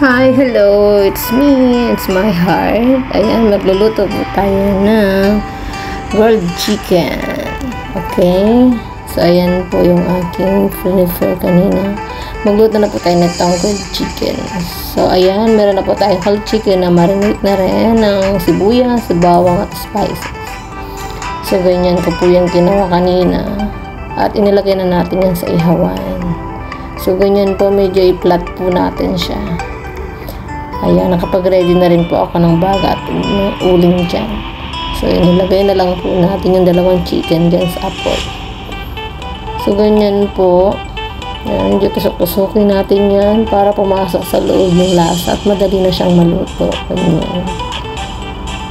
Hi, hello, it's me, it's my heart. Ayan, magluluto po tayo ng grilled chicken. Okay? So, ayan po yung aking prefer kanina. Magluto na po tayo nitong grilled chicken. So, ayan, meron na po tayong whole chicken na marinate na rin ng sibuyas, bawang at spices. So, ganyan ko po yung ginawa kanina. At inilagay na natin yan sa ihawan. So, ganyan po, medyo i-flat po natin siya. Ayan, nakapag-ready na rin po ako ng baga at uling dyan. So, inilagay na lang po natin yung dalawang chicken dyan sa apple. So, ganyan po. Ayan, medyo kusok-kusokin natin yan para pumasok sa loob ng lasa at madali na siyang maluto. Ganyan.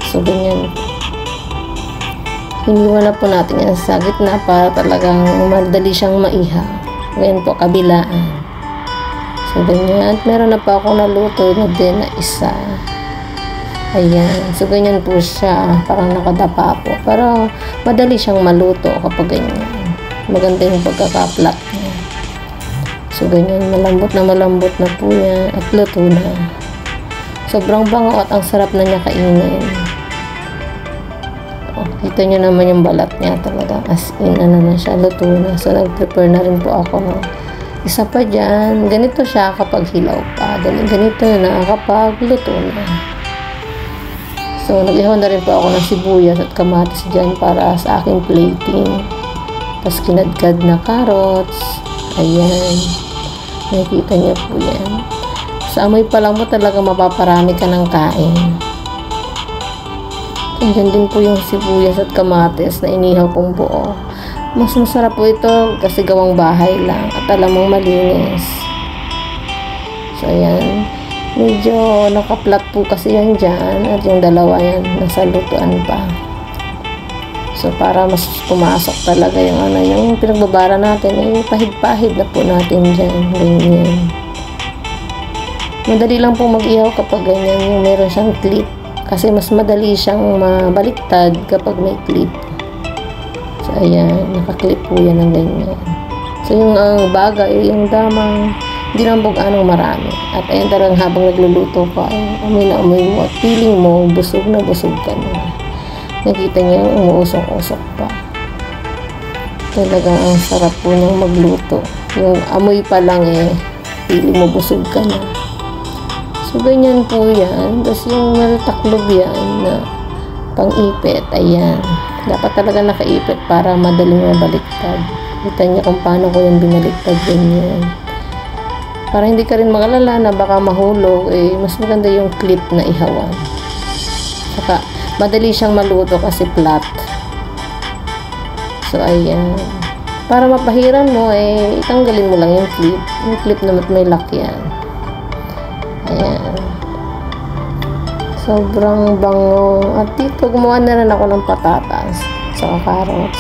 So, ganyan po. Hiniwan na po natin yan sa gitna para talagang madali siyang maihaw. Ganyan po, kabilaan. So, ganyan. At meron na pa ako naluto na din na isa. Ayan. So, ganyan po siya. Parang nakadapa po. Pero, madali siyang maluto kapag ganyan. Maganda yung pagkaka-flat niya. So, ganyan. Malambot na po yan. At luto na. Sobrang bango at ang sarap na niya kainin. Oh, kita nyo naman yung balat niya talaga. As in, ano na siya. Luto na. So, nag-prepare na rin po ako ng isa pa dyan, ganito siya kapag hilaw pa. Ganito na kapag luto na. So, nag-ihaw na rin po ako ng sibuyas at kamatis dyan para sa aking plating. Tapos, kinadkad na carrots. Ayan. Nakikita niyo po yan. Sa amoy pa lang mo talaga mapaparami ka ng kain. Andyan din po yung sibuyas at kamatis na inihaw kong buo. Mas masarap po ito kasi gawang bahay lang at alam mong malinis. So, ayan. Medyo nakaplat po kasi yan dyan at yung dalawa yan nasa lutuan pa. So, para mas pumasok talaga yung yung pinagbabara natin, pahid-pahid na po natin dyan. Ganyan. Madali lang po mag-ihaw kapag ganyan yung meron siyang clip. Kasi mas madali siyang mabaliktad kapag may clip. So, ayan, nakaklip po yan ng ganyan. So, yung baga, yung damang, hindi naman anong marami. At ayan talagang habang nagluluto ka, amoy na amoy mo at feeling mo, busog na busog ka na. Nakita niya yung umuusok-usok pa. Talagang ang sarap po niyang magluto. Yung amoy pa lang feeling mo busog ka na. So, ganyan po yan. Tapos yung nalataklob yan na pang-ipit, ayan. Dapat talaga nakaipit para madaling mabaliktad. Kita niyo kung paano ko yan binaliktad ganyan. Para hindi ka rin makalala na baka mahulog, mas maganda yung clip na ihawan. Saka, madali siyang maluto kasi flat. So, ayan. Para mapahiran mo, itanggalin mo lang yung clip. Yung clip na may lock yan. Ayan. Sobrang bango. At dito, gumawa na rin ako ng patatas. Saka carrots.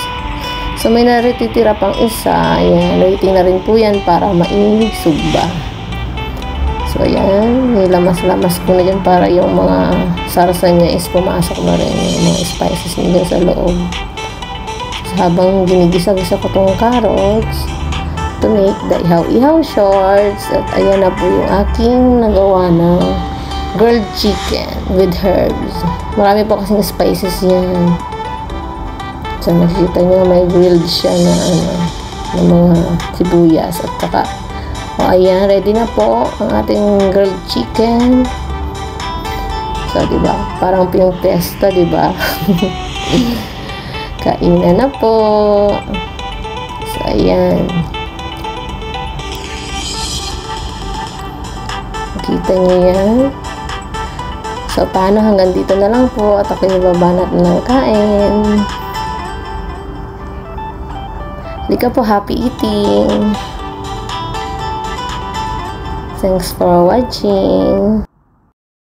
So, may narititira pang isa. Ayan. Waiting na rin po yan para maisugba. So, ayan. Nilamas-lamas ko na dyan para yung mga sarsa niya is pumasok na rin. Yung mga spices niya sa loob. So, habang ginigisa-gisa ko tong carrots, to make the ihaw-ihaw shorts. At ayan na po yung aking nagawa ng grilled chicken with herbs. Marami po kasing spices yan. So, nakikita nyo may grilled siya na ng mga sibuyas. At saka, ayan, ready na po ang ating grilled chicken. So, diba? Parang yung pesta, diba? Kainan na po. So, ayan. Nakita nyo yan. So, paano hanggang dito na lang po at ako'y nababanat ng kain. Hindi ka po, happy eating. Thanks for watching.